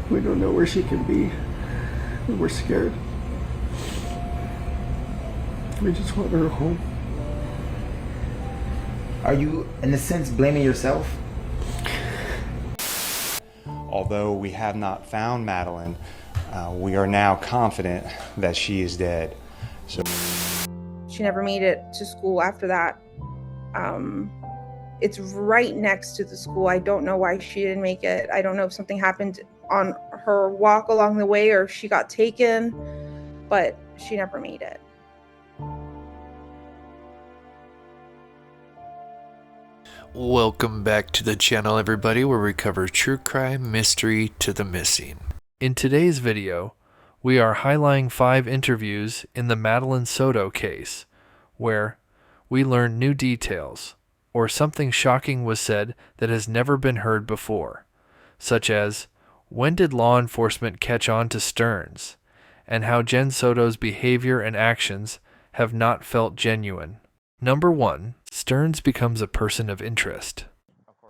We don't know where she can be. And we're scared. We just want her home. Are you, in a sense, blaming yourself? Although we have not found Madeline, we are now confident that she is dead. So she never made it to school after that. It's right next to the school. I don't know why she didn't make it. I don't know if something happened on her walk along the way or if she got taken, but she never made it. Welcome back to the channel, everybody, where we cover true crime, mystery to the missing. In today's video, we are highlighting 5 interviews in the Madeline Soto case, where we learn new details, or something shocking was said that has never been heard before, such as, when did law enforcement catch on to Stearns, and how Jen Soto's behavior and actions have not felt genuine. Number 1. Stearns becomes a person of interest.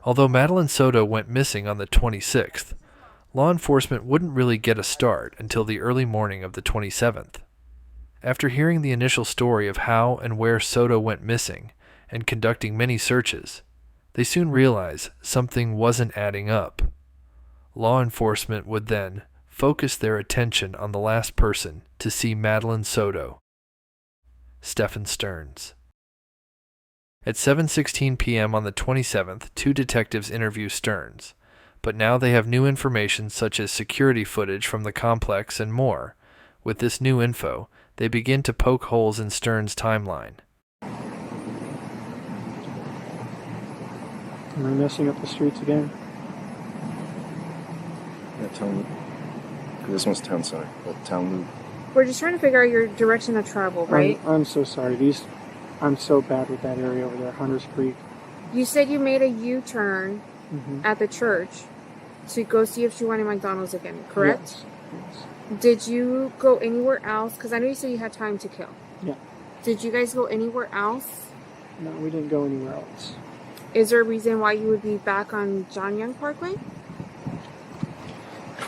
Although Madeline Soto went missing on the 26th, law enforcement wouldn't really get a start until the early morning of the 27th. After hearing the initial story of how and where Soto went missing and conducting many searches, they soon realized something wasn't adding up. Law enforcement would then focus their attention on the last person to see Madeline Soto, Stephen Stearns. At 7:16 p.m. on the 27th, 2 detectives interview Stearns, but now they have new information such as security footage from the complex and more. With this new info, they begin to poke holes in Stearns' timeline. Am I messing up the streets again? Yeah, town loop. This one's town center, but town loop. We're just trying to figure out your direction of travel, right? I'm so sorry. I'm so bad with that area over there, Hunters Creek. You said you made a U-turn at the church to go see if she wanted McDonald's again, correct? Yes. Did you go anywhere else? Because I know you said you had time to kill. Yeah. Did you guys go anywhere else? No, we didn't go anywhere else. Is there a reason why you would be back on John Young Parkway?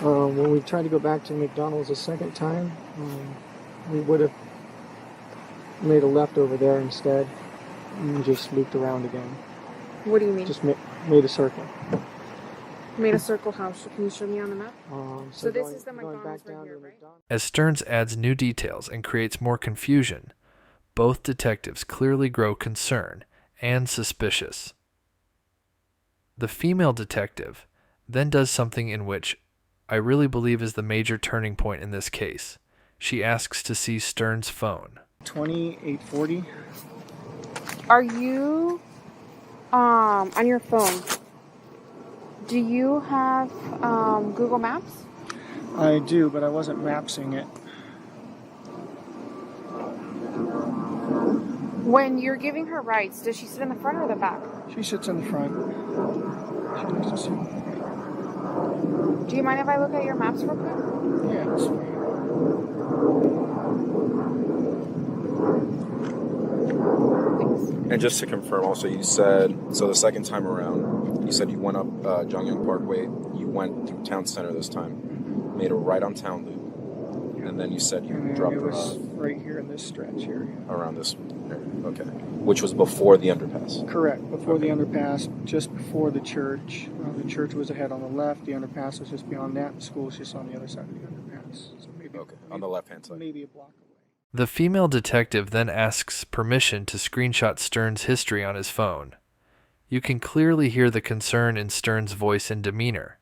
When we tried to go back to McDonald's a second time, we would have made a left over there instead and just looped around again. What do you mean? Just made a circle. Made a circle house. Can you show me on the map? So this is the going McDonald's back right down here, to right? McDonald's. As Stearns adds new details and creates more confusion, both detectives clearly grow concerned and suspicious. The female detective then does something in which I really believe is the major turning point in this case. She asks to see Stearns' phone. 2840. Are you on your phone? Do you have Google Maps? I do, but I wasn't mapsing it. When you're giving her rides, does she sit in the front or the back? She sits in the front. She likes to sit in the front. Do you mind if I look at your maps real quick? Yeah, it's fine. And just to confirm, also, you said, so the second time around, you said you went up John Young Parkway, you went through Town Center this time, made a right on Town Loop, and then you said you dropped it her was off right here in this stretch here. around this area. Okay. Which was before the underpass. Correct. Before the underpass, just before the church. The church was ahead on the left. The underpass was just beyond that. The school was just on the other side of the underpass. So maybe, On the left-hand side. Maybe a block away. The female detective then asks permission to screenshot Stearns' history on his phone. You can clearly hear the concern in Stearns' voice and demeanor.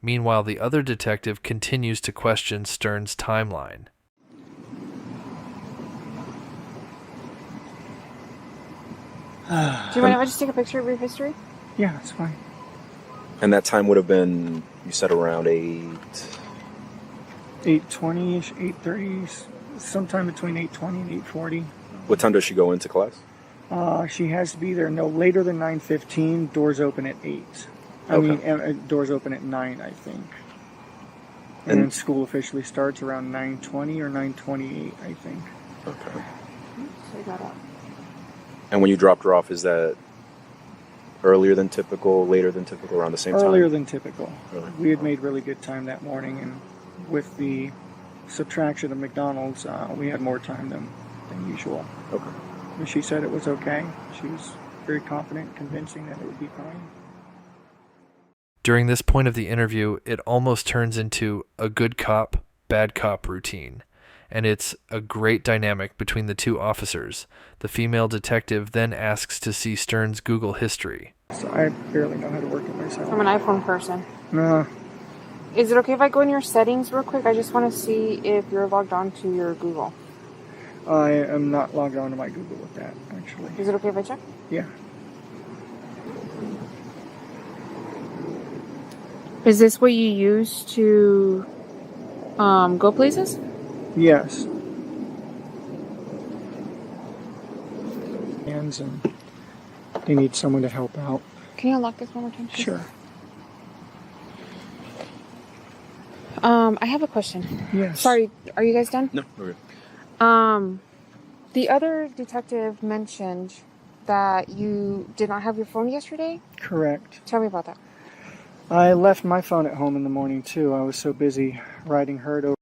Meanwhile, the other detective continues to question Stearns' timeline. Do you mind if I just take a picture of your history? Yeah, it's fine. And that time would have been, you said around 8:20ish, 8:30, sometime between 8:20 and 8:40. What time does she go into class? She has to be there no later than 9:15. Doors open at 8. Doors open at 9, I think. And then school officially starts around 9:20 or 9:28, I think. Okay. So I got up. And when you dropped her off, is that Earlier than typical, later than typical, around the same time? Earlier than typical. Really? We had made really good time that morning, and with the subtraction of McDonald's, we had more time than usual. Okay. And she said it was okay. She was very confident, convincing that it would be fine. During this point of the interview, it almost turns into a good cop, bad cop routine, and it's a great dynamic between the two officers. The female detective then asks to see Stern's Google history. So I barely know how to work it myself. I'm an iPhone person. No. Is it okay if I go in your settings real quick? I just want to see if you're logged on to your Google. I am not logged on to my Google with that, actually. Is it okay if I check? Yeah. Is this what you use to go places? Yes. And they need someone to help out. Can you unlock this one more time, please? Sure. I have a question. Yes. Sorry, are you guys done? No, we're good. The other detective mentioned that you did not have your phone yesterday. Correct. Tell me about that. I left my phone at home in the morning, too. I was so busy riding her over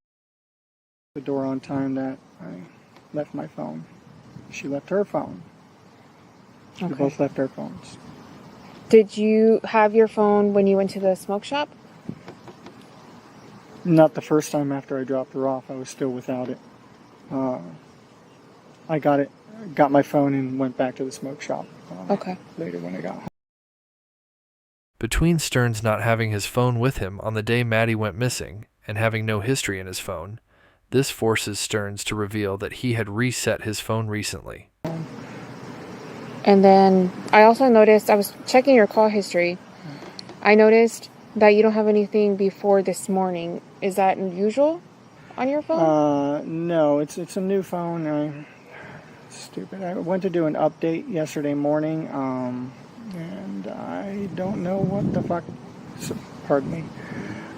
the door on time that I left my phone. She left her phone. We Okay. both left our phones. Did you have your phone when you went to the smoke shop? Not the first time after I dropped her off. I was still without it. I got my phone and went back to the smoke shop Okay. later when I got home. Between Stearns not having his phone with him on the day Maddie went missing and having no history in his phone, this forces Stearns to reveal that he had reset his phone recently. And then I also noticed, I was checking your call history. I noticed that you don't have anything before this morning. Is that unusual on your phone? No, it's a new phone. Stupid. I went to do an update yesterday morning, and I don't know what the fuck. Pardon me.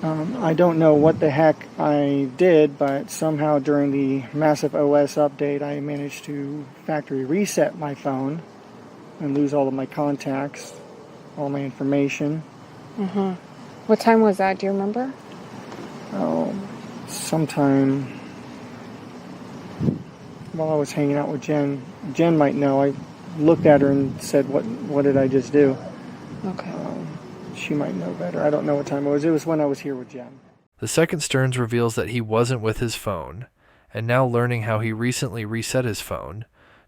I don't know what the heck I did, but somehow during the massive OS update, I managed to factory reset my phone and lose all of my contacts, all my information. Mm-hmm. What time was that? Do you remember? Oh, sometime while I was hanging out with Jen. Jen might know. I looked at her and said, "What did I just do?" Okay. She might know better. I don't know what time it was. It was when I was here with Jen. The second Stearns reveals that he wasn't with his phone, and now learning how he recently reset his phone,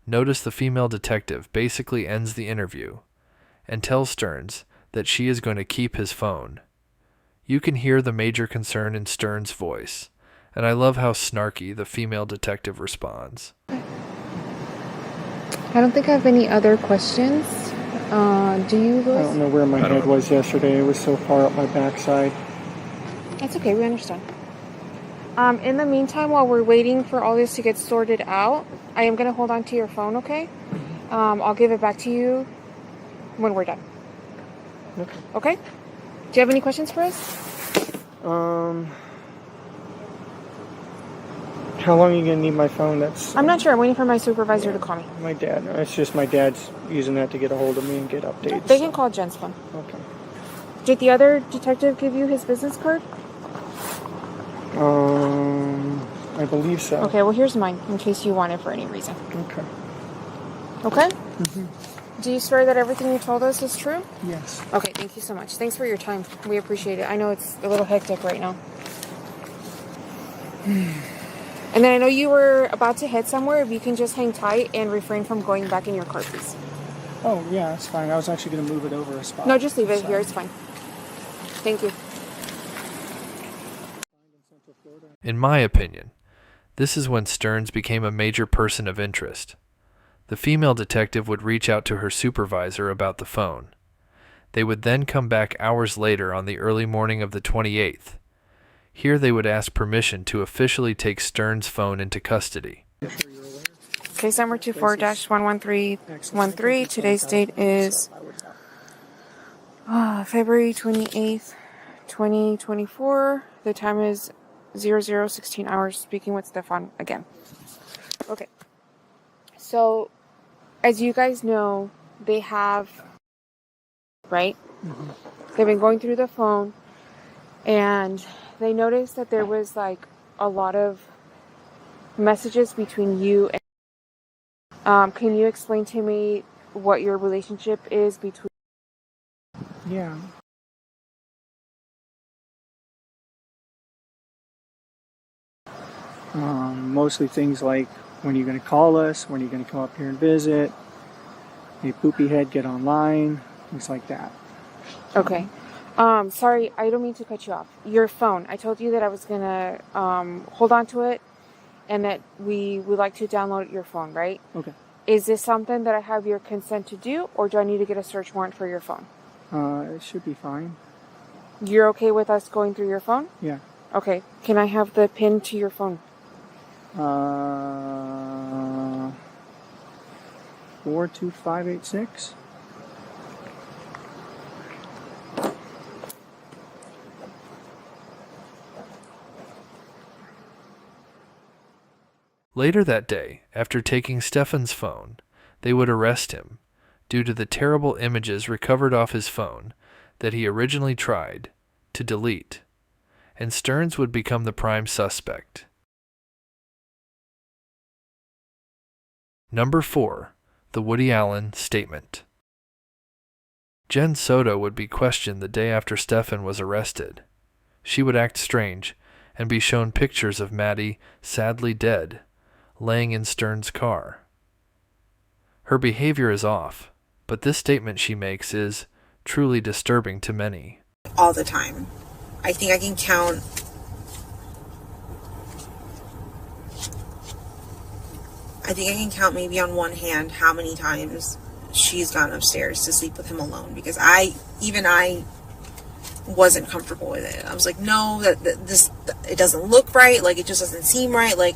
notice the female detective basically ends the interview and tells Stearns that she is going to keep his phone. You can hear the major concern in Stearns' voice, and I love how snarky the female detective responds. I don't think I have any other questions. Do you, Louis? I don't know where my head was yesterday. It was so far up my backside. It's okay, we understand. In the meantime, while we're waiting for all this to get sorted out, I am going to hold on to your phone, okay? I'll give it back to you when we're done. Okay. Okay? Do you have any questions for us? How long are you going to need my phone? I'm not sure. I'm waiting for my supervisor to call me. My dad. It's just my dad's using that to get a hold of me and get updates. They can call Jen's phone. Okay. Did the other detective give you his business card? I believe so. Okay, well, here's mine, in case you want it for any reason. Okay. Okay? Mm-hmm. Do you swear that everything you told us is true? Yes. Okay, thank you so much. Thanks for your time. We appreciate it. I know it's a little hectic right now. And then I know you were about to head somewhere. If you can just hang tight and refrain from going back in your car, please. Oh, yeah, that's fine. I was actually going to move it over a spot. No, just leave it here. It's fine. Thank you. In my opinion, this is when Stearns became a major person of interest. The female detective would reach out to her supervisor about the phone. They would then come back hours later on the early morning of the 28th. Here they would ask permission to officially take Stearns' phone into custody. Case number 24-11313. Today's date is February 28th, 2024. The time is 00:16 hours. Speaking with Stefan again. Okay. So, as you guys know, they have right? They've been going through the phone, and they noticed that there was like a lot of messages between you and can you explain to me what your relationship is between? Yeah. Mostly things like, when are you going to call us? When are you going to come up here and visit? Hey, poopy head, get online. Things like that. Okay. Sorry, I don't mean to cut you off. Your phone. I told you that I was gonna hold on to it, and that we would like to download your phone, right? Okay. Is this something that I have your consent to do, or do I need to get a search warrant for your phone? It should be fine. You're okay with us going through your phone? Yeah. Okay. Can I have the PIN to your phone? 42586. Later that day, after taking Stefan's phone, they would arrest him due to the terrible images recovered off his phone that he originally tried to delete, and Stearns would become the prime suspect. Number 4. The Woody Allen Statement. Jen Soto would be questioned the day after Stefan was arrested. She would act strange and be shown pictures of Maddie sadly dead, laying in Stearns' car. Her behavior is off, but this statement she makes is truly disturbing to many. All the time. I think I can count maybe on one hand how many times she's gone upstairs to sleep with him alone, because I wasn't comfortable with it. I was like, no, this it doesn't look right, like it just doesn't seem right, like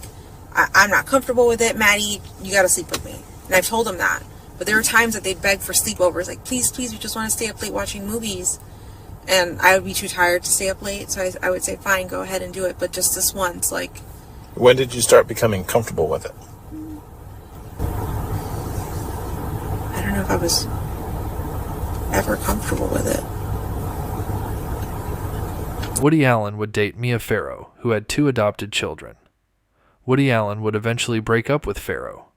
I'm not comfortable with it. Maddie, you gotta sleep with me. And I've told him that. But there were times that they'd beg for sleepovers, like, please, we just want to stay up late watching movies. And I would be too tired to stay up late, so I would say, fine, go ahead and do it. But just this once, like... When did you start becoming comfortable with it? I don't know if I was ever comfortable with it. Woody Allen would date Mia Farrow, who had 2 adopted children. Woody Allen would eventually break up with Farrow,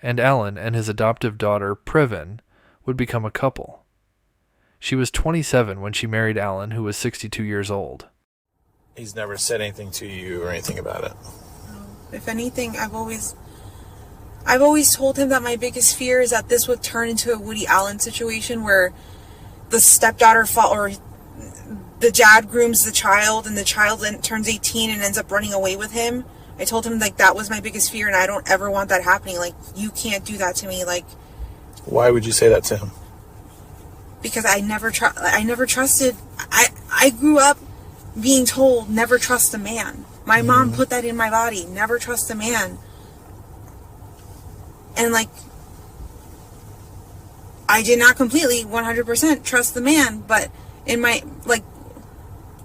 and Allen and his adoptive daughter, Previn, would become a couple. She was 27 when she married Allen, who was 62 years old. He's never said anything to you or anything about it? If anything, I've always told him that my biggest fear is that this would turn into a Woody Allen situation where the stepdaughter or the dad grooms the child, and the child then turns 18 and ends up running away with him. I told him, like, that was my biggest fear, and I don't ever want that happening. Like, you can't do that to me. Like, why would you say that to him? Because I never trusted. I grew up being told never trust a man. My mom put that in my body. Never trust a man. And, like, I did not completely 100% trust the man, but in my, like,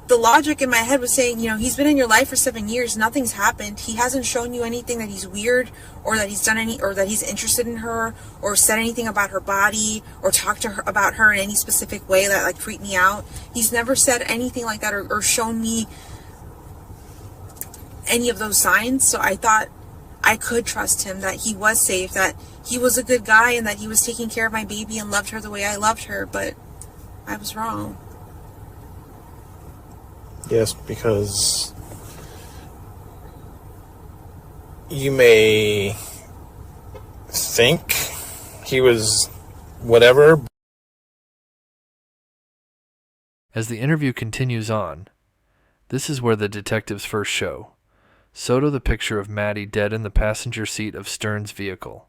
the logic in my head was saying, you know, he's been in your life for 7 years. Nothing's happened. He hasn't shown you anything that he's weird, or that he's done or that he's interested in her, or said anything about her body, or talked to her about her in any specific way that, like, freaked me out. He's never said anything like that, or shown me any of those signs. So I thought I could trust him, that he was safe, that he was a good guy, and that he was taking care of my baby and loved her the way I loved her. But I was wrong. Yes, because you may think he was whatever. As the interview continues on, this is where the detectives first show Soto the picture of Maddie dead in the passenger seat of Stearns' vehicle.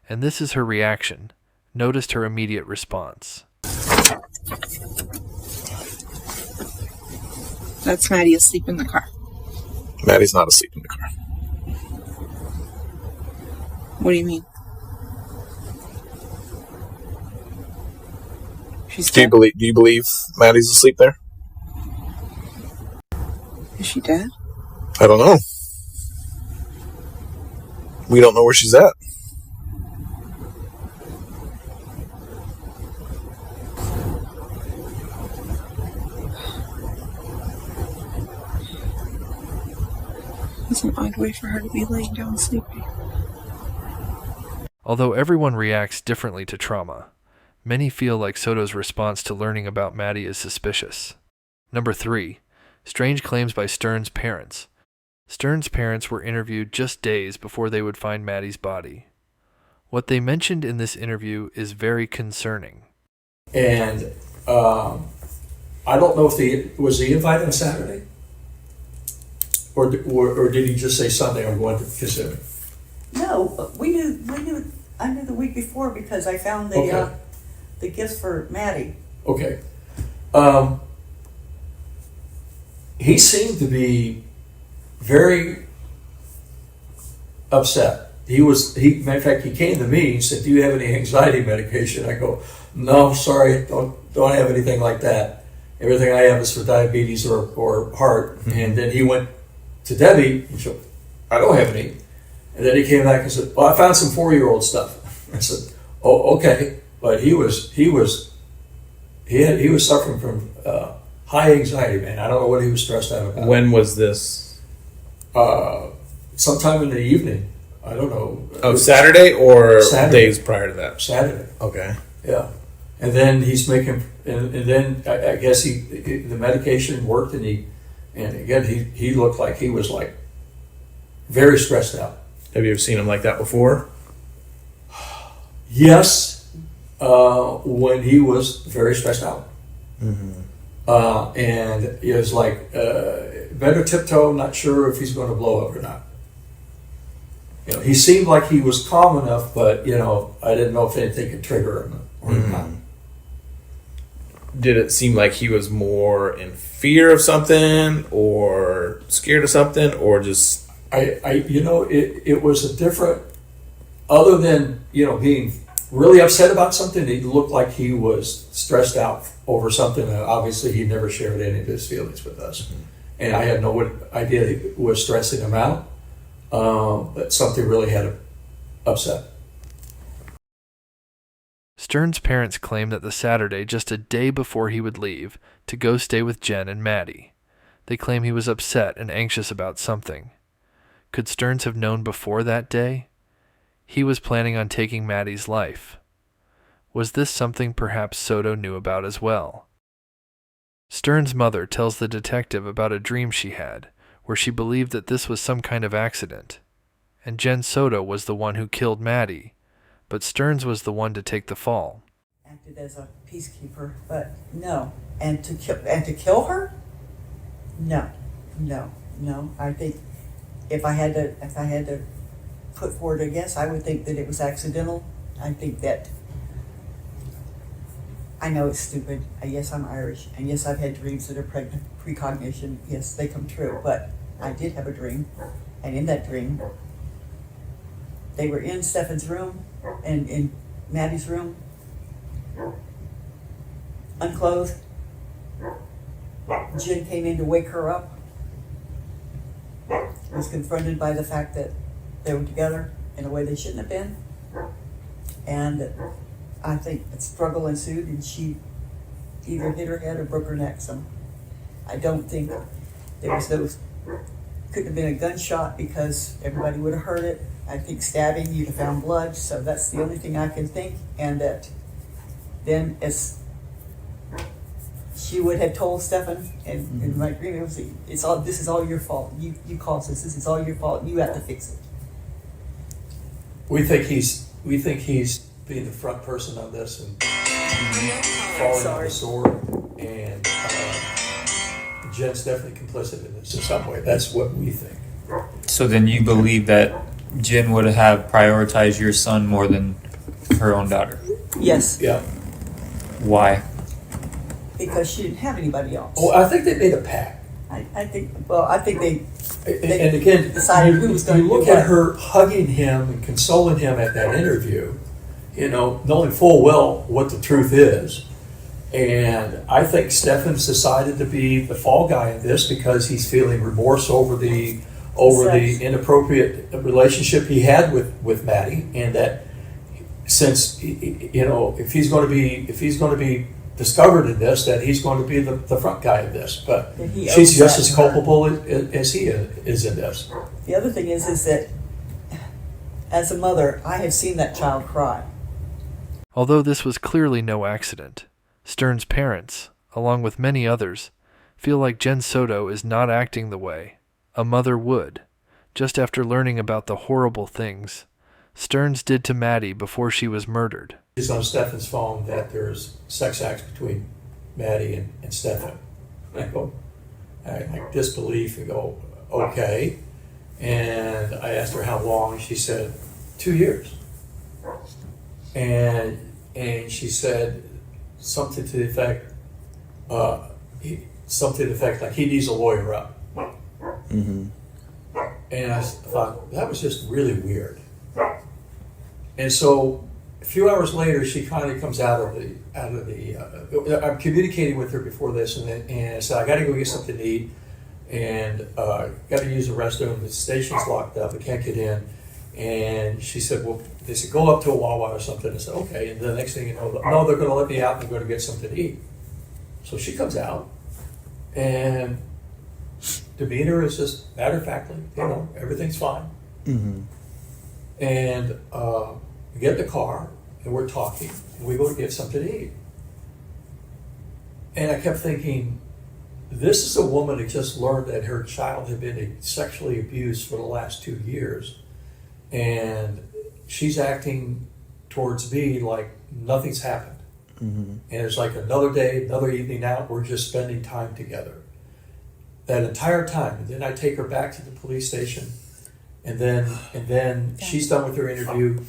And this is her reaction. Noticed her immediate response. That's Maddie asleep in the car. Maddie's not asleep in the car. What do you mean? Do you believe Maddie's asleep there? Is she dead? I don't know. We don't know where she's at. That's an odd way for her to be laying down sleeping. Although everyone reacts differently to trauma, many feel like Soto's response to learning about Maddie is suspicious. Number 3. Strange claims by Stern's parents. Stern's parents were interviewed just days before they would find Maddie's body. What they mentioned in this interview is very concerning. And I don't know if was he invited on Saturday? Or did he just say Sunday, I'm going to Kissimmee? No, I knew the week before because I found the gifts for Maddie. Okay. He seemed to be very upset. Matter of fact, he came to me and said, "Do you have any anxiety medication?" I go, "No, sorry, don't have anything like that. Everything I have is for diabetes or heart." Mm-hmm. And then he went to Debbie and said, "I don't have any." And then he came back and said, "Well, I found some 4-year-old stuff." I said, "Oh, okay." But he was suffering from high anxiety, man. I don't know what he was stressed out about. When was this? Sometime in the evening. I don't know. Oh, Saturday or Saturday. Days prior to that? Saturday. Okay. Yeah. And then he's making, and then I guess the medication worked, and again he looked like he was like very stressed out. Have you ever seen him like that before? Yes, when he was very stressed out. Mm-hmm. And it was like, better tiptoe, not sure if he's going to blow up or not. He seemed like he was calm enough, but, I didn't know if anything could trigger him or not. Did it seem like he was more in fear of something or scared of something or just... It was a different, other than, being really upset about something, it looked like he was stressed out over something. Obviously, he never shared any of his feelings with us. Mm-hmm. And I had no idea it was stressing him out, but something really had him upset. Stern's parents claim that the Saturday, just a day before he would leave to go stay with Jen and Maddie, they claim he was upset and anxious about something. Could Stearns have known before that day? He was planning on taking Maddie's life. Was this something perhaps Soto knew about as well? Stern's mother tells the detective about a dream she had, where she believed that this was some kind of accident, and Jen Soto was the one who killed Maddie, but Stearns was the one to take the fall. Acted as a peacekeeper, but no. And to kill her? No. I think if I had to put forward a guess, I would think that it was accidental. I think that, I know it's stupid. Yes, I'm Irish, and yes, I've had dreams that are precognition. Yes, they come true, but I did have a dream, and in that dream, they were in Stefan's room and in Maddie's room, unclothed. Jen came in to wake her up. Was confronted by the fact that they were together in a way they shouldn't have been. And I think a struggle ensued, and she either hit her head or broke her neck. So I don't think couldn't have been a gunshot because everybody would have heard it. I think stabbing, you'd have found blood. So that's the only thing I can think. And that then as she would have told Stefan, and in my dream, this is all your fault. You caused this. This is all your fault. You have to fix it. We think he's being the front person on this and falling on the sword, and Jen's definitely complicit in this in some way. That's what we think. So then you believe that Jen would have prioritized your son more than her own daughter? Yes. Yeah. Why? Because she didn't have anybody else. Oh, I think they made a pact. I think they and again, decided who was going to do look at her hugging him and consoling him at that interview, knowing full well what the truth is. And I think Stefan's decided to be the fall guy in this because he's feeling remorse over the inappropriate relationship he had with Maddie, and that since if he's going to be discovered in this that he's going to be the front guy in this. But That he she's owes just that as to her. culpable as he is in this. The other thing is that as a mother, I have seen that child cry. Although this was clearly no accident, Stern's parents, along with many others, feel like Jen Soto is not acting the way a mother would, just after learning about the horrible things Stearns did to Maddie before she was murdered. It's on Stefan's phone that there's sex acts between Maddie and Stefan. And I go, I like disbelief and go, okay. And I asked her how long. She said 2 years. And she said something to the effect, like he needs a lawyer up. Mm-hmm. And I thought that was just really weird. And so a few hours later, she finally comes out of the. I'm communicating with her before this, and I said I got to go get something to eat, and got to use the restroom. The station's locked up. I can't get in. And she said, well, they said go up to a Wawa or something. I said okay. And the next thing you know, no, they're going to let me out and I'm going to get something to eat. So she comes out, and demeanor is just matter of factly, everything's fine. Mm-hmm. And we get in the car and we're talking, and we go to get something to eat. And I kept thinking, this is a woman who just learned that her child had been sexually abused for the last 2 years, and she's acting towards me like nothing's happened. Mm-hmm. And it's like another day, another evening out, we're just spending time together. That entire time, and then I take her back to the police station, and then she's done with her interview.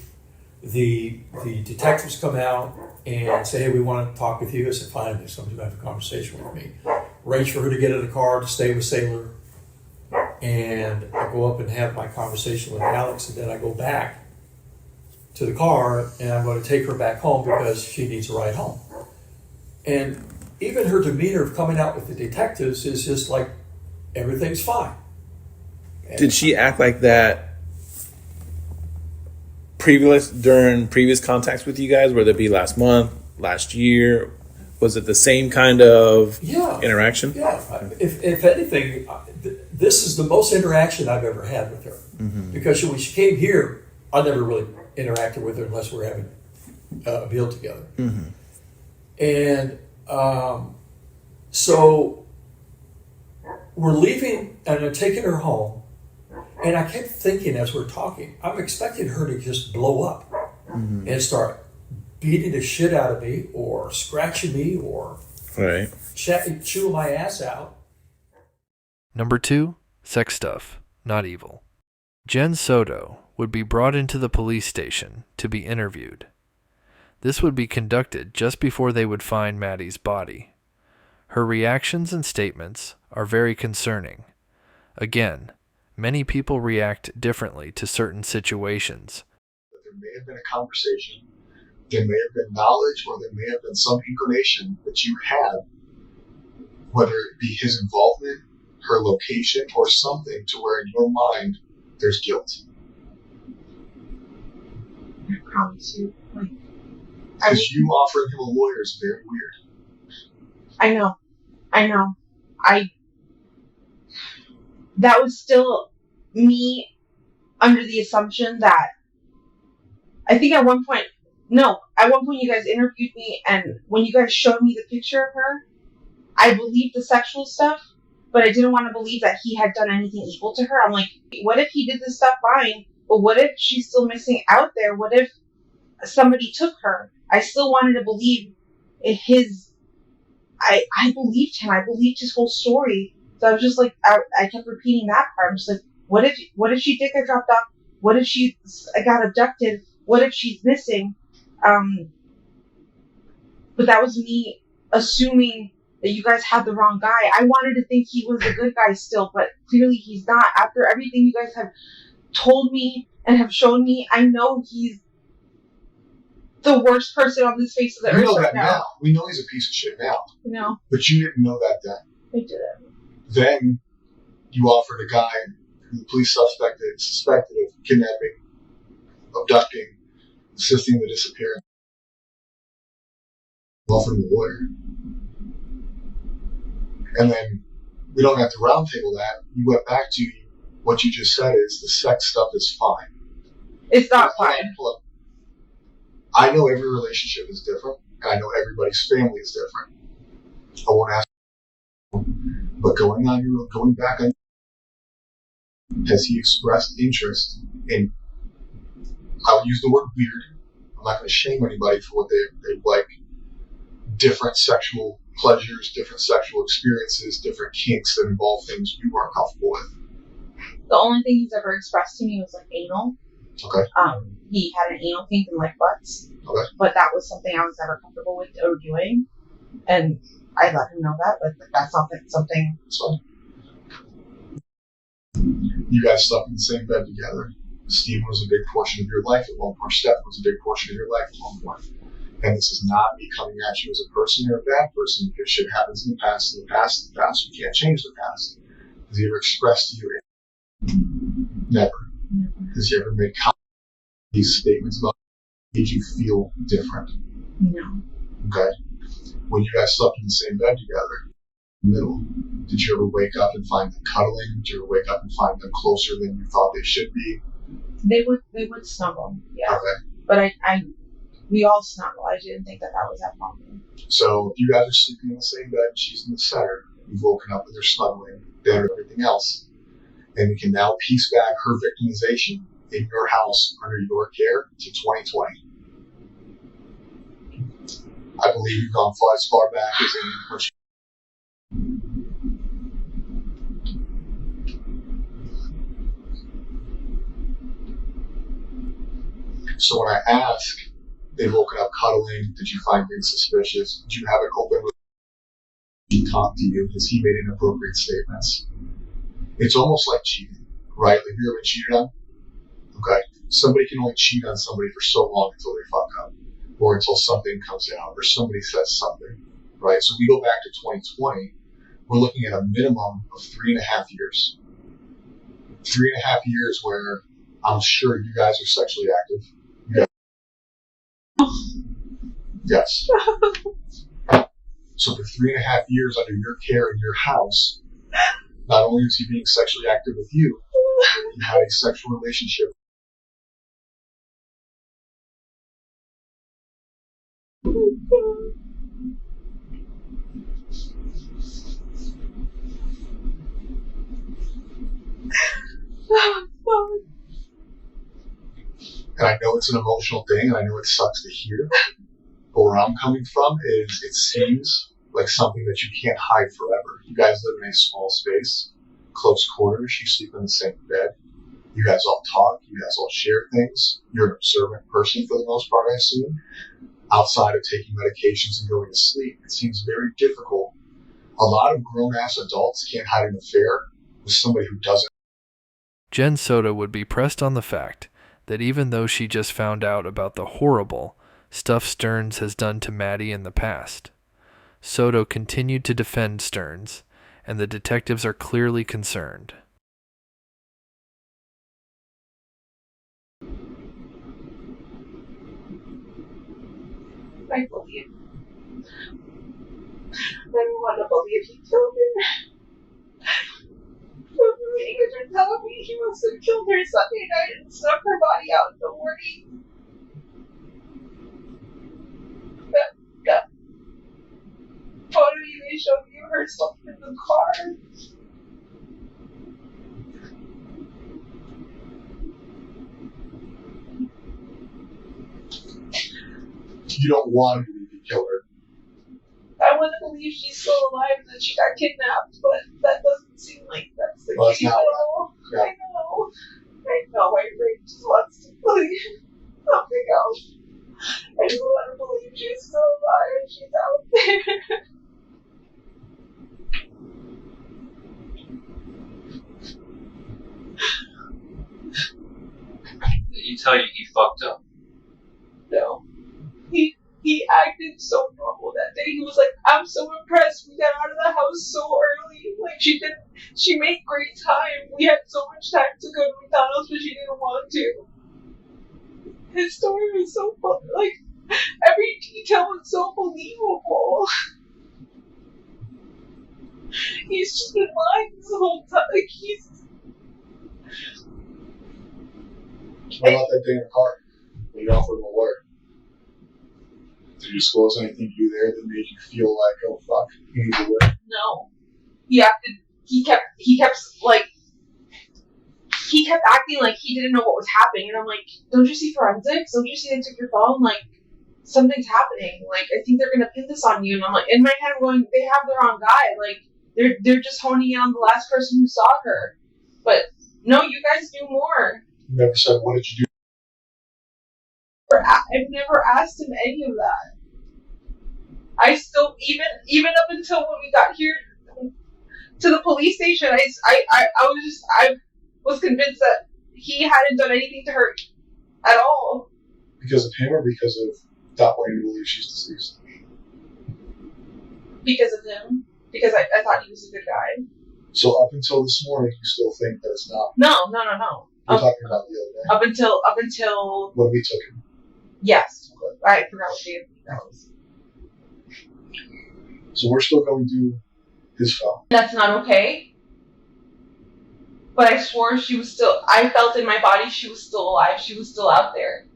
The detectives come out and say, hey, we want to talk with you. I said, fine, there's somebody to have a conversation with me. Arrange for her to get in the car to stay with Sailor, and I go up and have my conversation with Alex, and then I go back to the car, and I'm going to take her back home because she needs a ride home. And even her demeanor of coming out with the detectives is just like, everything's fine. Did she act like that during previous contacts with you guys, whether it be last month, last year? Was it the same kind of interaction? Yeah. If anything, this is the most interaction I've ever had with her. Mm-hmm. Because when she came here, I never really interacted with her unless we're having a meal together. Mm-hmm. And so we're leaving, and I'm taking her home. And I kept thinking as we're talking, I'm expecting her to just blow up and start beating the shit out of me or scratching me or chewing my ass out. Number 2, sex stuff, not evil. Jen Soto would be brought into the police station to be interviewed. This would be conducted just before they would find Maddie's body. Her reactions and statements are very concerning. Again, many people react differently to certain situations. There may have been a conversation, there may have been knowledge, or there may have been some inclination that you had, whether it be his involvement, her location, or something to where in your mind there's guilt. I promise you. Because you offering him a lawyer is very weird. I know. That was still me under the assumption that I think at one point you guys interviewed me, and when you guys showed me the picture of her, I believed the sexual stuff, but I didn't want to believe that he had done anything evil to her. I'm like, what if he did this stuff fine, but what if she's still missing out there? What if somebody took her? I still wanted to believe I believed him. I believed his whole story. So I was just like, I kept repeating that part. I'm just like, what if she did get dropped off? What if she got abducted? What if she's missing? But that was me assuming that you guys had the wrong guy. I wanted to think he was a good guy still, but clearly he's not. After everything you guys have told me and have shown me, I know he's the worst person on this face of the earth. We know that now. We know he's a piece of shit now. But you didn't know that then. I didn't. Then you offered a guy who the police suspected of kidnapping, abducting, assisting in the disappearance. offered him a lawyer. And then we don't have to roundtable that. You went back to what you just said is the sex stuff is fine. It's not fine. Look, I know every relationship is different, and I know everybody's family is different. I won't ask, but going back on, has he expressed interest in, I'll use the word weird, I'm not going to shame anybody for what they like, different sexual pleasures, different sexual experiences, different kinks that involve things you weren't comfortable with? The only thing he's ever expressed to me was like anal. Okay. He had an anal kink and like butts. Okay. But that was something I was never comfortable with or doing. And I let him know that, but that's not something. So, you guys slept in the same bed together. Stephen was a big portion of your life at one point. Steph was a big portion of your life at one point. And this is not me coming at you as a person or a bad person, because shit happens in the past. In the past, in the past. We can't change the past. Has he ever expressed to you? Never. Has he ever made these statements about made you feel different? No. Okay. When you guys slept in the same bed together, in the middle, did you ever wake up and find them cuddling? Did you ever wake up and find them closer than you thought they should be? They would snuggle, yeah. Okay. But we all snuggle. I didn't think that was that problem. So if you guys are sleeping in the same bed, she's in the center, you've woken up and they're snuggling, they're everything else, and you can now piece back her victimization in your house under your care to 2020. I believe you've gone as far back as in when she. So when I ask, they've woken up cuddling, did you find things suspicious? Did you have an open relationship? Did he talk to you? Has he made inappropriate statements? It's almost like cheating, right? Have you ever been cheated on? Okay. Somebody can only cheat on somebody for so long until they fuck up, or until something comes out, or somebody says something, right? So if we go back to 2020, we're looking at a minimum of 3.5 years. 3.5 years where I'm sure you guys are sexually active. Yes. So for 3.5 years under your care in your house, not only is he being sexually active with you, you had a sexual relationship. And I know it's an emotional thing, and I know it sucks to hear. But where I'm coming from is it seems like something that you can't hide forever. You guys live in a small space, close quarters, you sleep in the same bed. You guys all talk, you guys all share things. You're an observant person for the most part, I assume. Outside of taking medications and going to sleep, it seems very difficult. A lot of grown-ass adults can't hide an affair with somebody who doesn't. Jen Soto would be pressed on the fact that even though she just found out about the horrible stuff Stearns has done to Maddie in the past, Soto continued to defend Stearns, and the detectives are clearly concerned. I believe. I don't want to believe he killed her. You guys are telling me he must have killed her Sunday night and snuck her body out in the morning. That photo you guys showed me of her stuff in the car. You don't want to believe he killed her. I want to believe she's still alive and that she got kidnapped, but that doesn't seem like that's the case at all. Yeah. I know, my brain just wants to believe something else. I just want to believe she's still alive, she's out there. Did he tell you he fucked up? No. He acted so normal that day. He was like, I'm so impressed. We got out of the house so early. Like, she made great time. We had so much time to go to McDonald's, but she didn't want to. His story was so fun. Like, Every detail was so believable. He's just been lying this whole time. Like, he's. What about that day in the car when you offered him a lawyer? Did you disclose anything to you there that made you feel like, oh fuck, he needs a lawyer? No. He kept acting like he didn't know what was happening, and I'm like, don't you see forensics? Don't you see they took your phone? Like, something's happening. Like, I think they're gonna pin this on you. And I'm like, in my head, I'm going, they have the wrong guy. Like, they're just honing in on the last person who saw her. But no, you guys do more. You never said, what did you do? I've never asked him any of that. I still, even up until when we got here to the police station, I was convinced that he hadn't done anything to her at all. Because of him or because of not wanting to believe she's deceased? Because of him. Because I thought he was a good guy. So up until this morning, you still think that it's not? No. We're talking about the other day. Up until when we took him. Yes. Okay. I forgot what day that was. So we're still going to do his phone. That's not okay. But I swore she was still. I felt in my body she was still alive. She was still out there.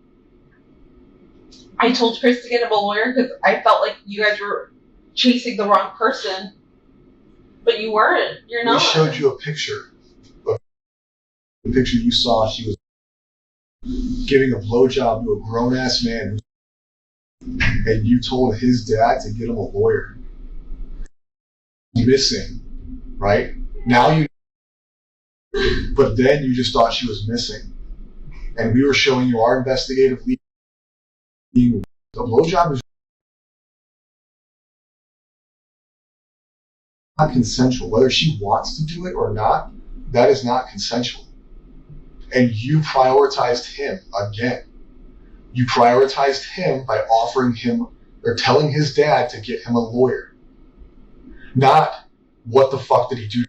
I told Chris to get him a lawyer because I felt like you guys were chasing the wrong person. But you weren't. You're not. We showed you a picture. The picture you saw, she was giving a blowjob to a grown-ass man. And you told his dad to get him a lawyer. Missing, right? Now you... But then you just thought she was missing. And we were showing you our investigative lead. A blowjob is not consensual. Whether she wants to do it or not, that is not consensual. And you prioritized him again. You prioritized him by offering him or telling his dad to get him a lawyer. Not, what the fuck did he do?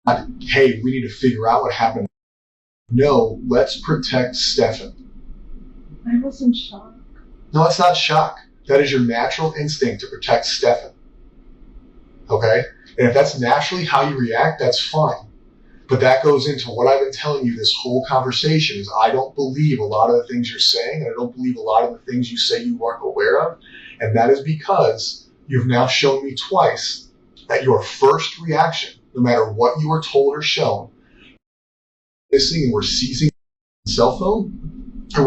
Not, hey, we need to figure out what happened. No, let's protect Stefan. I was in shock. No, that's not shock. That is your natural instinct to protect Stefan. Okay? And if that's naturally how you react, that's fine. But that goes into what I've been telling you this whole conversation is I don't believe a lot of the things you're saying, and I don't believe a lot of the things you say you weren't aware of. And that is because you've now shown me twice that your first reaction, no matter what you were told or shown, missing and we're seizing the cell phone, or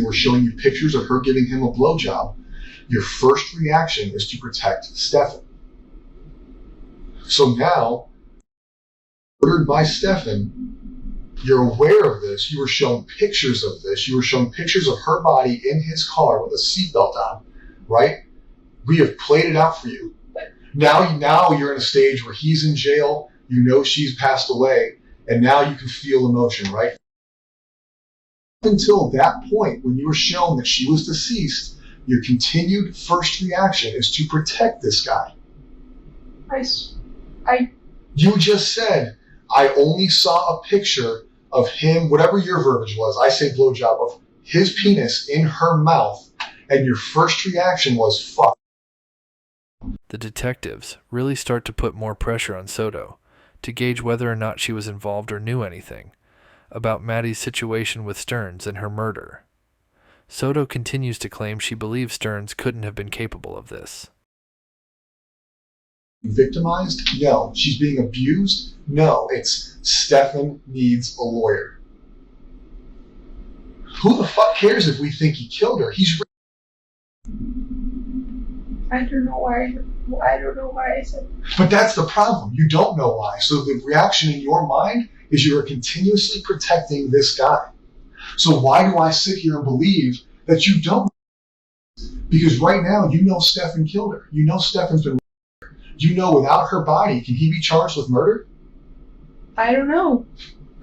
we're showing you pictures of her giving him a blowjob, your first reaction is to protect Stefan. So now, ordered by Stefan, you're aware of this, you were shown pictures of this, you were shown pictures of her body in his car with a seatbelt on, right? We have played it out for you. Now you're in a stage where he's in jail, you know she's passed away, and now you can feel emotion, right? Until that point, when you were shown that she was deceased, your continued first reaction is to protect this guy. You just said, I only saw a picture of him, whatever your verbiage was, I say blowjob, of his penis in her mouth, and your first reaction was, fuck. The detectives really start to put more pressure on Soto to gauge whether or not she was involved or knew anything about Maddie's situation with Stearns and her murder. Soto continues to claim she believes Stearns couldn't have been capable of this. Victimized? No. She's being abused? No. It's Stefan needs a lawyer. Who the fuck cares if we think he killed her? He's... I don't know why. I don't know why I said. But that's the problem. You don't know why. So the reaction in your mind is you are continuously protecting this guy. So why do I sit here and believe that you don't? Because right now you know Stefan killed her. You know Stefan's been. You know without her body, can he be charged with murder? I don't know.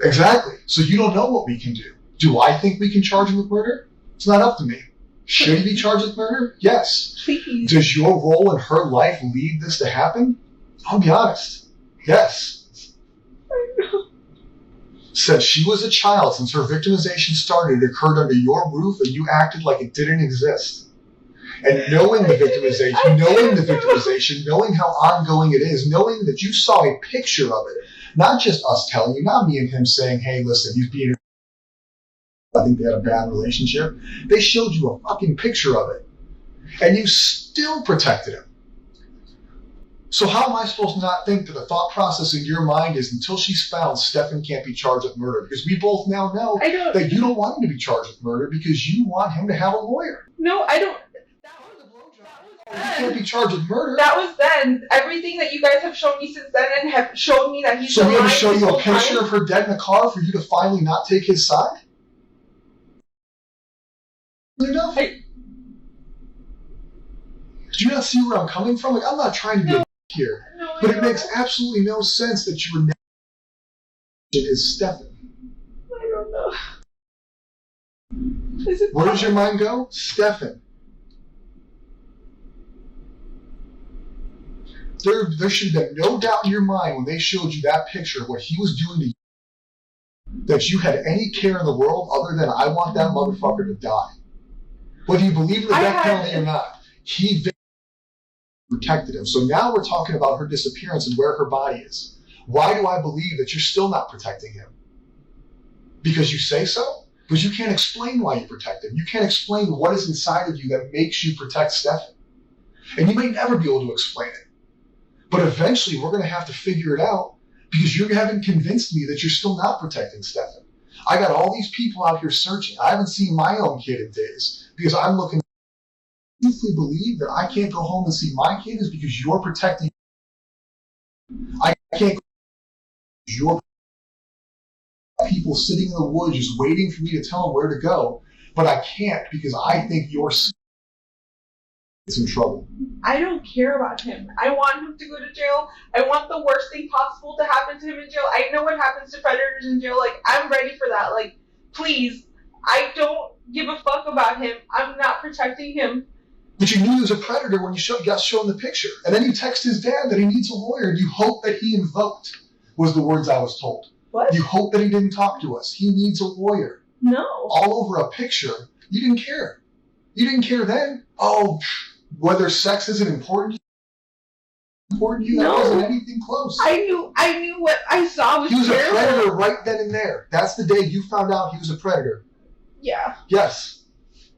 Exactly. So you don't know what we can do. Do I think we can charge him with murder? It's not up to me. Should he be charged with murder? Yes. Please. Does your role in her life lead this to happen? I'll be honest. Yes. I know. Since she was a child, since her victimization started, it occurred under your roof and you acted like it didn't exist. And knowing the victimization, knowing how ongoing it is, knowing that you saw a picture of it, not just us telling you, not me and him saying, hey, listen, he's being, I think they had a bad relationship. They showed you a fucking picture of it. And you still protected him. So how am I supposed to not think that the thought process in your mind is until she's found, Stefan can't be charged with murder? Because we both now know that you don't want him to be charged with murder because you want him to have a lawyer. No, I don't. He can't be charged with murder. That was then. Everything that you guys have shown me since then and have shown me that he's So we had to lying show this you a whole picture time? of her dead in the car for you to finally not take his side? Enough? Do you not see where I'm coming from? Like, I'm not trying to be a here, but it makes absolutely no sense that you were never is Stefan. I don't know. Where does your mind go? Stefan. There should have been no doubt in your mind when they showed you that picture of what he was doing to you, that you had any care in the world other than I want that motherfucker to die. Whether you believe in the death penalty or not, he protected him. So now we're talking about her disappearance and where her body is. Why do I believe that you're still not protecting him? Because you say so? Because you can't explain why you protect him. You can't explain what is inside of you that makes you protect Stefan. And you may never be able to explain it. But eventually we're going to have to figure it out because you haven't convinced me that you're still not protecting Stefan. I got all these people out here searching. I haven't seen my own kid in days because I'm looking. I truthfully believe that I can't go home and see my kid is because you're protecting. I can't go your people sitting in the woods just waiting for me to tell them where to go, but I can't because I think you're in trouble. I don't care about him. I want him to go to jail. I want the worst thing possible to happen to him in jail. I know what happens to predators in jail. Like, I'm ready for that. Like, please. I don't give a fuck about him. I'm not protecting him. But you knew he was a predator when you got shown the picture. And then you text his dad that he needs a lawyer and you hope that he invoked, was the words I was told. What? You hope that he didn't talk to us. He needs a lawyer. No. All over a picture. You didn't care. You didn't care then. Oh, whether sex isn't important to you, that wasn't anything close. I knew what I saw was He was terrible. a predator right then and there. That's the day you found out he was a predator. Yeah. Yes.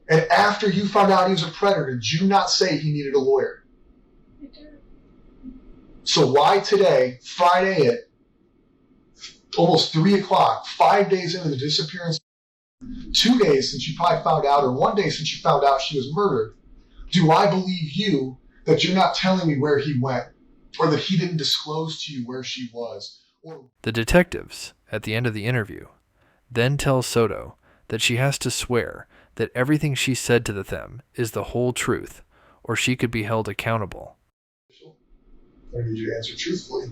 And after you found out he was a predator, did you not say he needed a lawyer? I did. So why today, Friday at almost 3 o'clock, 5 days into the disappearance, 2 days since you probably found out, or 1 day since you found out she was murdered, do I believe you that you're not telling me where he went, or that he didn't disclose to you where she was? The detectives, at the end of the interview, then tell Soto that she has to swear that everything she said to them is the whole truth, or she could be held accountable. I need you to answer truthfully,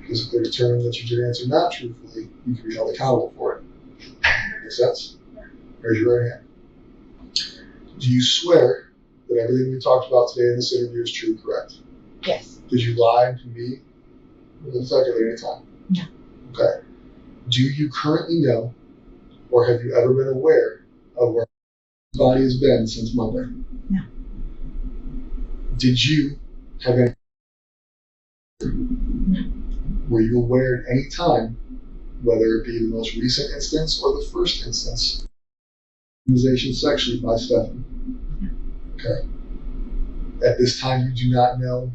because if they determine that you did answer not truthfully, you can be held accountable for it. Make sense? Raise your right hand. Do you swear that everything we talked about today in this interview is true and correct? Yes. Did you lie to me or the detective at any time? No. Okay. Do you currently know, or have you ever been aware of where his body has been since Monday? No. Did you have any? No. Were you aware at any time, whether it be the most recent instance or the first instance, victimization sexually by Stefan? Okay. At this time, you do not know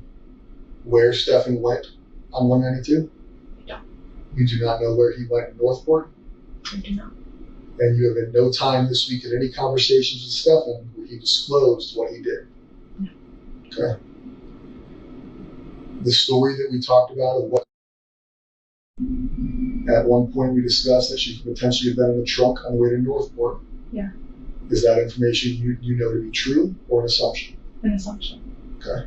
where Stefan went on 192? No. You do not know where he went in Northport? I do not. And you have at no time this week in any conversations with Stefan where he disclosed what he did? No. Okay. The story that we talked about of what at one point we discussed that she could potentially have been in the trunk on the way to Northport. Yeah. Is that information you know to be true or an assumption? An assumption. Okay.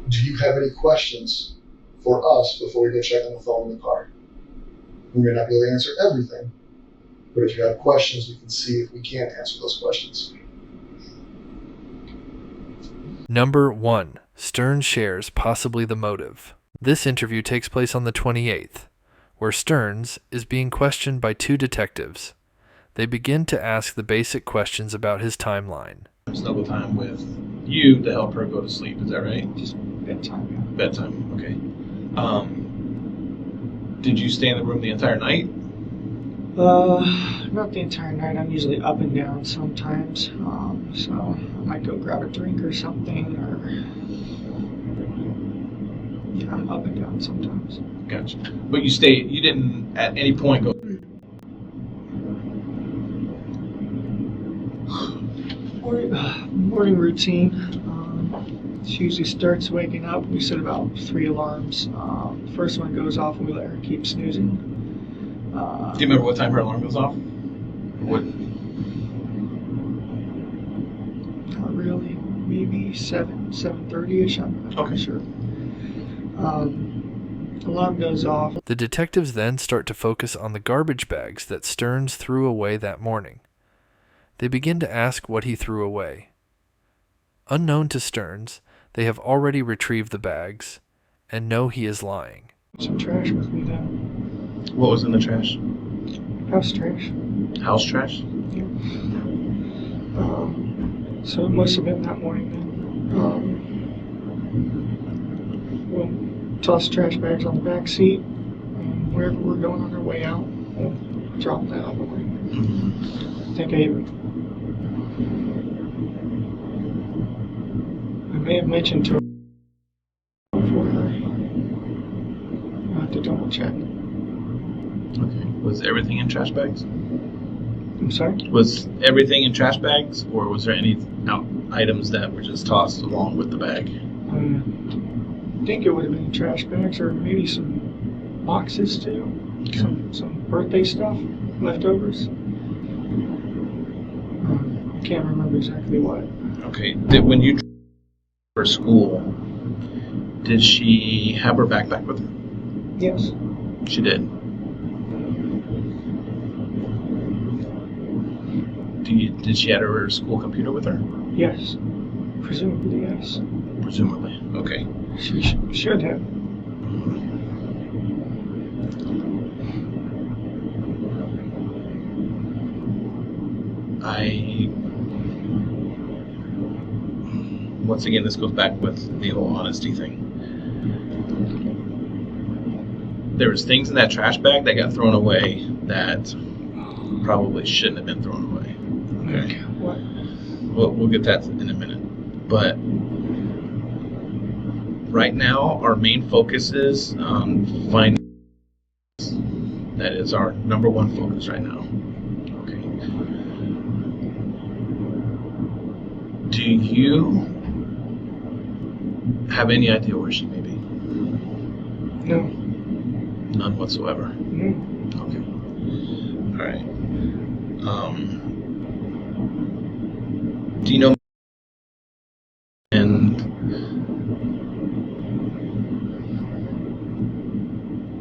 Do you have any questions for us before we go check on the phone in the car? We may not be able to answer everything, but if you have questions, we can see if we can answer those questions. Number 1. Stern shares possibly the motive. This interview takes place on the 28th, where Stearns is being questioned by two detectives. They begin to ask the basic questions about his timeline. Snuggle time with you to help her go to sleep, is that right? Just bedtime. Yeah. Bedtime, okay. Did you stay in the room the entire night? Not the entire night. I'm usually up and down sometimes. So I might go grab a drink or something, or yeah, I'm up and down sometimes. Gotcha. But you didn't at any point go. Morning routine. She usually starts waking up. We set about 3 alarms. The first one goes off and we let her keep snoozing. Do you remember what time her alarm goes off? What? Not really. Maybe 7:30ish. I'm not sure. Alarm goes off. The detectives then start to focus on the garbage bags that Stearns threw away that morning. They begin to ask what he threw away. Unknown to Stearns, they have already retrieved the bags and know he is lying. Some trash with me then. What was in the trash? House trash. House trash? Yeah. So it must have been that morning then. We'll toss trash bags on the back seat. Wherever we're going on our way out, we'll drop that on the way. I think I may have mentioned to her before. I'll have to double check. Okay. Was everything in trash bags? I'm sorry? Was everything in trash bags, or was there any items that were just tossed along with the bag? I think it would have been trash bags, or maybe some boxes too. Okay. Some birthday stuff, leftovers. I can't remember exactly what. Okay. When you for school, did she have her backpack with her? Yes. She did. Did she have her school computer with her? Yes. Presumably, yes. Presumably. Okay. She should have. Once again, this goes back with the whole honesty thing. There was things in that trash bag that got thrown away that probably shouldn't have been thrown away. Okay. What? We'll get that in a minute. But right now, our main focus is finding. That is our number one focus right now. Okay. Do you have any idea where she may be? No. None whatsoever. No. Okay. All right. Do you know? And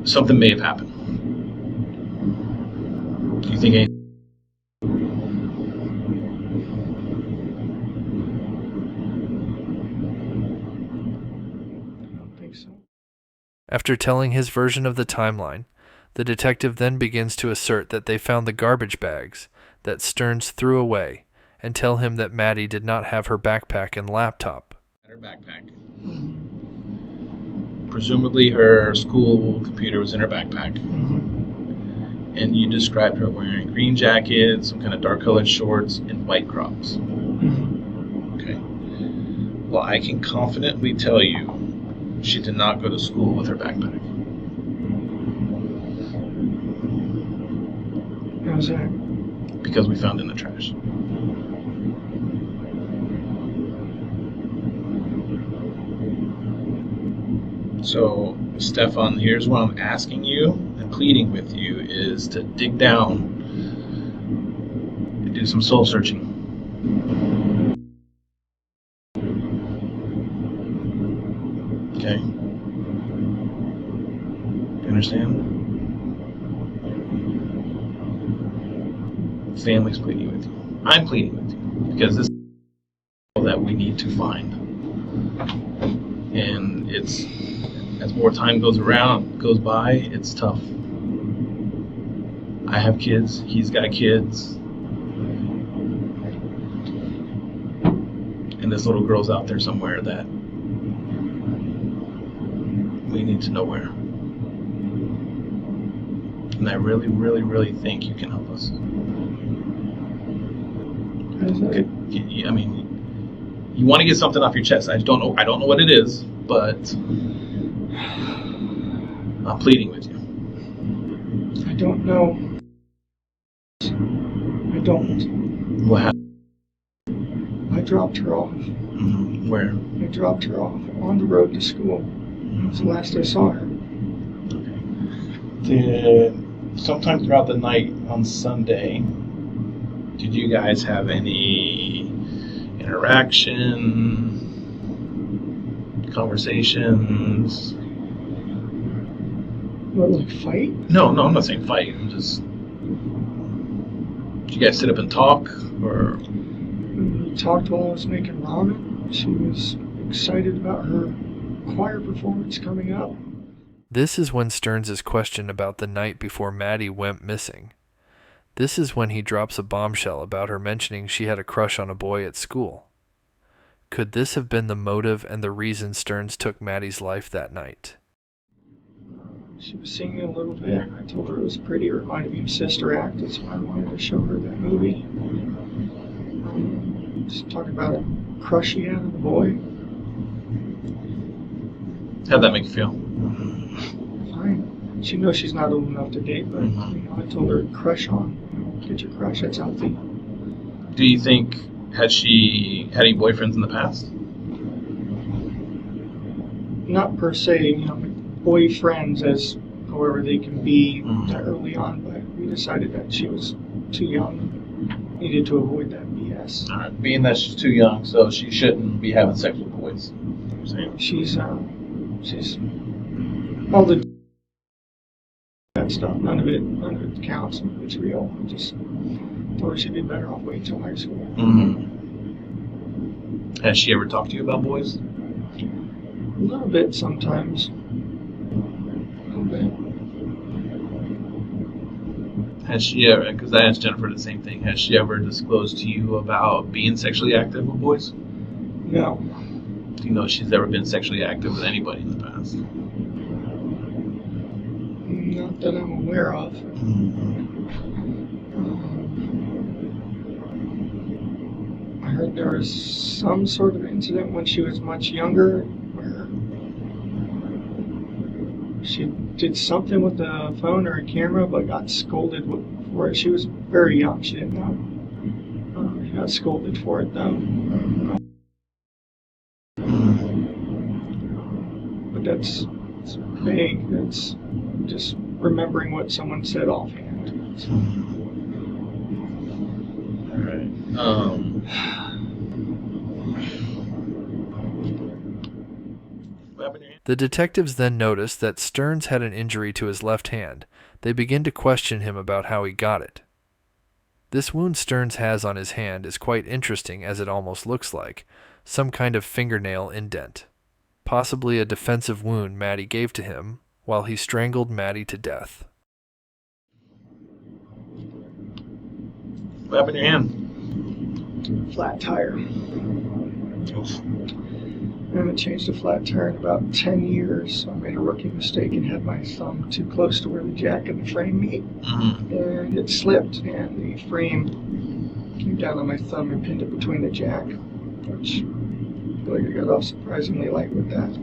something may have happened. Do you think anything? After telling his version of the timeline, the detective then begins to assert that they found the garbage bags that Stearns threw away and tell him that Maddie did not have her backpack and laptop. Her backpack. Presumably her school computer was in her backpack. And you described her wearing a green jacket, some kind of dark colored shorts, and white Crocs. Okay. Well, I can confidently tell you she did not go to school with her backpack. How's that? Because we found it in the trash. So, Stefan, here's what I'm asking you and pleading with you is to dig down and do some soul searching. Okay? You understand? Family's pleading with you. I'm pleading with you because this is that we need to find. And it's as more time goes by, it's tough. I have kids. He's got kids. And this little girl's out there somewhere that we need to know where. And I really, really, really think you can help us. Okay. I mean, you want to get something off your chest. I don't know what it is, but I'm pleading with you. I don't know. I don't. What happened? I dropped her off. Mm-hmm. Where? I dropped her off on the road to school. That's the last I saw her. Sometime throughout the night on Sunday, did you guys have any interaction, conversations? What, like fight? No, I'm not saying fight. I'm just. Did you guys sit up and talk, or? We talked while I was making ramen. She was excited about her choir performance coming up. This is when Stearns is questioned about the night before Maddie went missing. This is when he drops a bombshell about her mentioning she had a crush on a boy at school. Could this have been the motive and the reason Stearns took Maddie's life that night? She was singing a little bit. I told her it was pretty. It reminded me of Sister Act. That's why I wanted to show her that movie. Just talking about a crush she had on the boy. How'd that make you feel? Fine. She knows she's not old enough to date, but I told her crush on. Get your crush. That's healthy. Do you think had she had any boyfriends in the past? Not per se, boyfriends as however they can be early on, but we decided that she was too young, needed to avoid that BS. All right. Being that she's too young, so she shouldn't be having sex with boys. She's all the that stuff. None of it counts. None of it's real. I just told her she'd be better off waiting till high school. Mm-hmm. Has she ever talked to you about boys? A little bit sometimes. Has she ever, because I asked Jennifer the same thing, has she ever disclosed to you about being sexually active with boys? No. Do you know if she's ever been sexually active with anybody in the past? Not that I'm aware of. I heard there was some sort of incident when she was much younger where she did something with the phone or a camera but got scolded for it. She was very young. She didn't know. She got scolded for it though. But that's vague. That's just remembering what someone said offhand. All right. The detectives then notice that Stearns had an injury to his left hand. They begin to question him about how he got it. This wound Stearns has on his hand is quite interesting, as it almost looks like some kind of fingernail indent. Possibly a defensive wound Maddie gave to him while he strangled Maddie to death. What happened to your hand? Flat tire. I haven't changed a flat tire in about 10 years, so I made a rookie mistake and had my thumb too close to where the jack and the frame meet. And it slipped, and the frame came down on my thumb and pinned it between the jack, which I feel like I got off surprisingly light with that.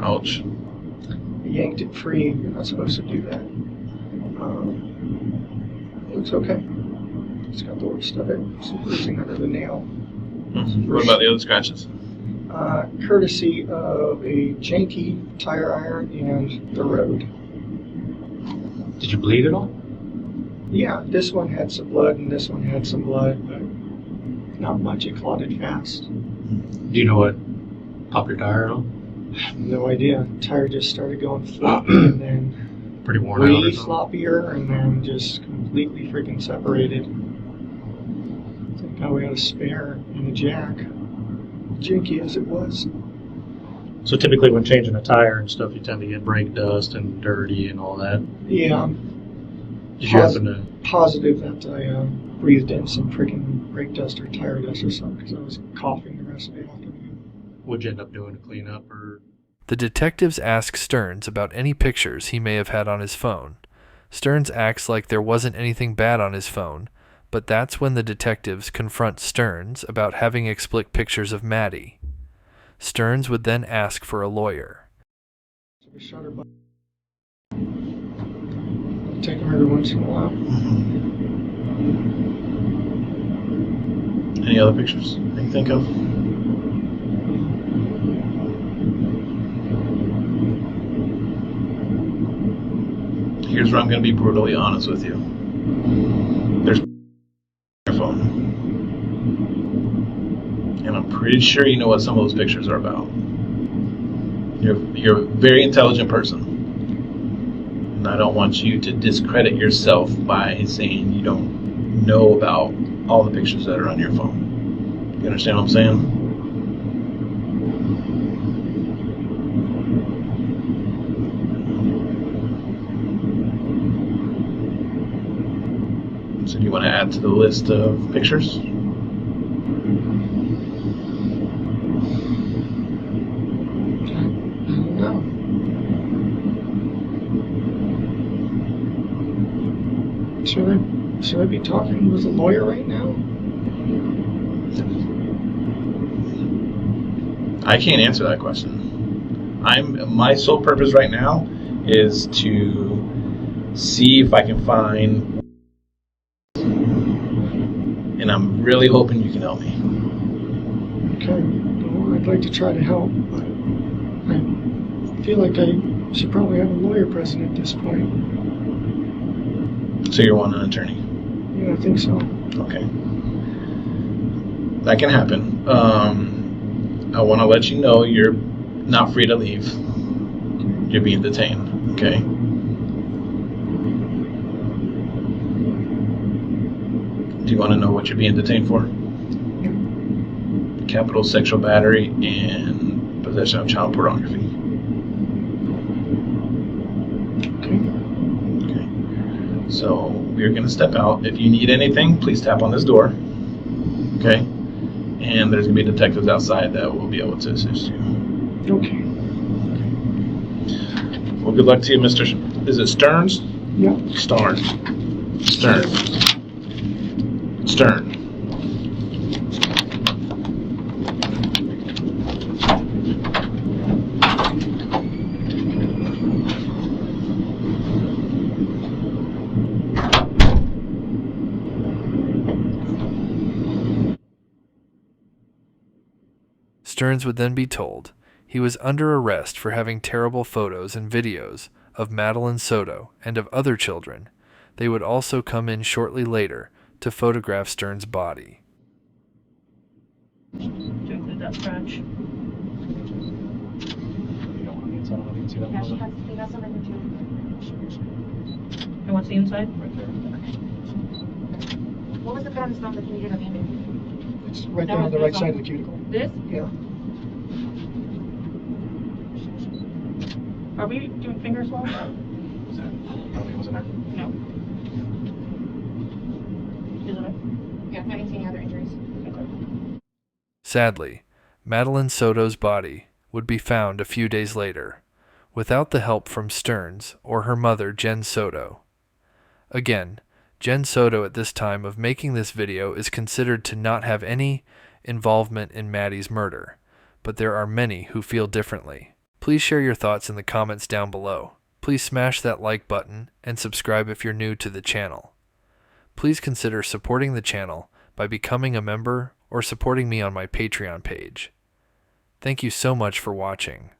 Ouch. I yanked it free. You're not supposed to do that. It looks okay. It's got the worst of it. Some bruising under the nail. What about the other scratches? Courtesy of a janky tire iron and the road. Did you bleed at all? Yeah, this one had some blood and this one had some blood, but not much. It clotted fast. Do you know what popped your tire at all? No idea. Tire just started going floppy and then pretty worn out or way something? floppier and then just completely freaking separated. Thank God we had a spare and a jack. Janky as it was. So typically when changing a tire and stuff, you tend to get brake dust and dirty and all that. Yeah. Did you happen to? Positive that I breathed in some freaking brake dust or tire dust or something because I was coughing the rest of the afternoon. What'd you end up doing to clean up, or? The detectives ask Stearns about any pictures he may have had on his phone. Stearns acts like there wasn't anything bad on his phone, but that's when the detectives confront Stearns about having explicit pictures of Maddie. Stearns would then ask for a lawyer. Take them every once in a while. Any other pictures that you think of? Here's where I'm going to be brutally honest with you. There's your phone. And I'm pretty sure you know what some of those pictures are about. You're a very intelligent person. And I don't want you to discredit yourself by saying you don't know about all the pictures that are on your phone. You understand what I'm saying? So do you want to add to the list of pictures? No. Should I be talking with a lawyer right now? I can't answer that question. My sole purpose right now is to see if I can find, and I'm really hoping you can help me. Okay. Well, I'd like to try to help, but I feel like I should probably have a lawyer present at this point. So you're wanting an attorney? Yeah, I think so. Okay. That can happen. I want to let you know you're not free to leave. You're being detained, okay? Do you want to know what you're being detained for? Yeah. Capital sexual battery and possession of child pornography. Okay. So we're going to step out. If you need anything, please tap on this door. Okay? And there's going to be detectives outside that will be able to assist you. Okay. Well, good luck to you, Mr. Is it Stearns? Yeah. Stern. Stearns would then be told he was under arrest for having terrible photos and videos of Madeline Soto and of other children. They would also come in shortly later to photograph Stearns' body. To include that scratch. You don't want the inside of it, you can see that. Yeah, she has some in there too. And what's the inside? Right there. What was the bit on his mouth that you needed on the end? It's right there on the right side of the cuticle. This? Yeah. Are we doing finger swabs? Was that? Nothing was in there? No. Is it? Yeah, I didn't see any other injuries. Okay. Sadly, Madeline Soto's body would be found a few days later, without the help from Stearns or her mother, Jen Soto. Again, Jen Soto at this time of making this video is considered to not have any involvement in Maddie's murder, but there are many who feel differently. Please share your thoughts in the comments down below. Please smash that like button and subscribe if you're new to the channel. Please consider supporting the channel by becoming a member or supporting me on my Patreon page. Thank you so much for watching.